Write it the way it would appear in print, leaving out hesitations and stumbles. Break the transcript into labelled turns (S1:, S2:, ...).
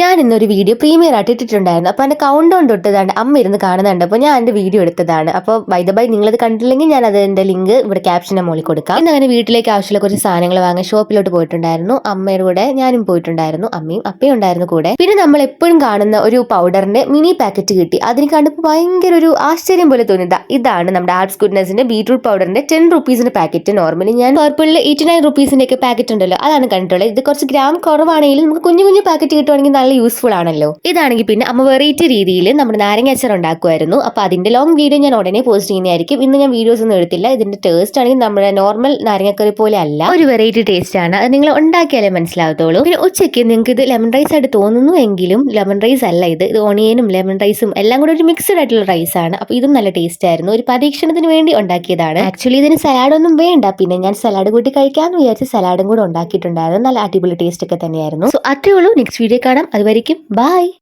S1: ഞാൻ ഇന്നൊരു video premier ആയിട്ട് ഇട്ടിട്ടുണ്ടായിരുന്നു. അപ്പോൾ എൻ്റെ കൗണ്ട് ഡൗൺ തൊട്ടതാണ് അമ്മ ഇരുന്ന് കാണുന്നുണ്ട്. അപ്പോൾ ഞാൻ എൻ്റെ വീഡിയോ എടുത്തതാണ്. അപ്പോൾ ബൈ ദ ബൈ നിങ്ങളത് കണ്ടില്ലെങ്കിൽ ഞാൻ അതിൻ്റെ ലിങ്ക് ഇവിടെ ക്യാപ്ഷൻ്റെ മുകളിൽ കൊടുക്കാം. ഇന്ന് അങ്ങനെ വീട്ടിലേക്ക് ആവശ്യമുള്ള കുറച്ച് സാധനങ്ങൾ വാങ്ങാൻ ഷോപ്പിലോട്ട് പോയിട്ടുണ്ടായിരുന്നു. അമ്മയുടെ കൂടെ ഞാനും പോയിട്ടുണ്ടായിരുന്നു. അമ്മയും അപ്പയും ഉണ്ടായിരുന്നു കൂടെ. പിന്നെ നമ്മൾ എപ്പോഴും കാണുന്ന ഒരു പൗഡറിന്റെ മിനി പാക്കറ്റ് കിട്ടി. അതിന് കണ്ടപ്പോൾ ഭയങ്കര ഒരു ആശ്ചര്യം പോലെ തോന്നിയതാ. ഇതാണ് നമ്മുടെ ആർട്സ് ഗുഡ്നെസിന്റെ ബീട്രൂട്ട് പൗഡറിന്റെ 10 റുപ്പീസിന്റെ പാക്കറ്റ്. നോർമലി ഞാൻ പർപ്പിളിൽ 89 റുപ്പീസിന്റെ ഒക്കെ പാക്കറ്റ് ഉണ്ടല്ലോ, അതാണ് കണ്ടിട്ടുള്ളത്. ഇത് കുറച്ച് ഗ്രാം കുറവാണെങ്കിലും നമുക്ക് കുഞ്ഞു കുഞ്ഞു പാക്കറ്റ് കിട്ടുവാണെങ്കിൽ നല്ല യൂസ്ഫുൾ ആണല്ലോ. ഇതാണെങ്കിൽ പിന്നെ അമ്മ വെറൈറ്റി രീതിയിൽ നമ്മുടെ നാരങ്ങ അച്ചാർ ഉണ്ടാക്കുമായിരുന്നു. അപ്പൊ അതിന്റെ ലോങ് വീഡിയോ ഞാൻ ഉടനെ പോസ്റ്റ് ചെയ്യുന്നതായിരിക്കും. ഇന്ന് ഞാൻ വീഡിയോസ് ഒന്നും എടുത്തില്ല. ഇതിന്റെ ടേസ്റ്റ് ആണെങ്കിൽ നമ്മുടെ നോർമൽ നാരങ്ങക്കറി പോലെ അല്ല, ഒരു വെറൈറ്റി ടേസ്റ്റ് ആണ്. അത് നിങ്ങൾ ഉണ്ടാക്കിയാലേ മനസ്സിലാകത്തുള്ളൂ. പിന്നെ ഉച്ചയ്ക്ക് നിങ്ങൾക്ക് ഇത് ലെമൺ റൈസ് ആയിട്ട് തോന്നുന്നു എങ്കിലും ലെമൺ റൈസ് അല്ല ഇത്. ഓണിയനും ലെമൺ റൈസും എല്ലാം കൂടെ ഒരു മിക്സ്ഡ് ആയിട്ടുള്ള റൈസ് ആണ്. അപ്പൊ ഇതും നല്ല ടേസ്റ്റ് ആയിരുന്നു. ഒരു പരീക്ഷണത്തിന് വേണ്ടി ഉണ്ടാക്കിയതാണ്. ആക്ച്വലി ഇതിന് സലാഡ് ഒന്നും വേണ്ട. പിന്നെ ഞാൻ സലാഡ് കൂട്ടി കഴിക്കാമെന്ന് വിചാരിച്ച് സലാഡും കൂടെ ഉണ്ടാക്കിയിട്ടുണ്ടായിരുന്നു. നല്ല അടിപൊളി ടേസ്റ്റ് ഒക്കെ തന്നെയായിരുന്നു. സോ അത്രേ ഉള്ളൂ. നെക്സ്റ്റ് വീഡിയോ കാണാം. അതുവരെയും ബൈ.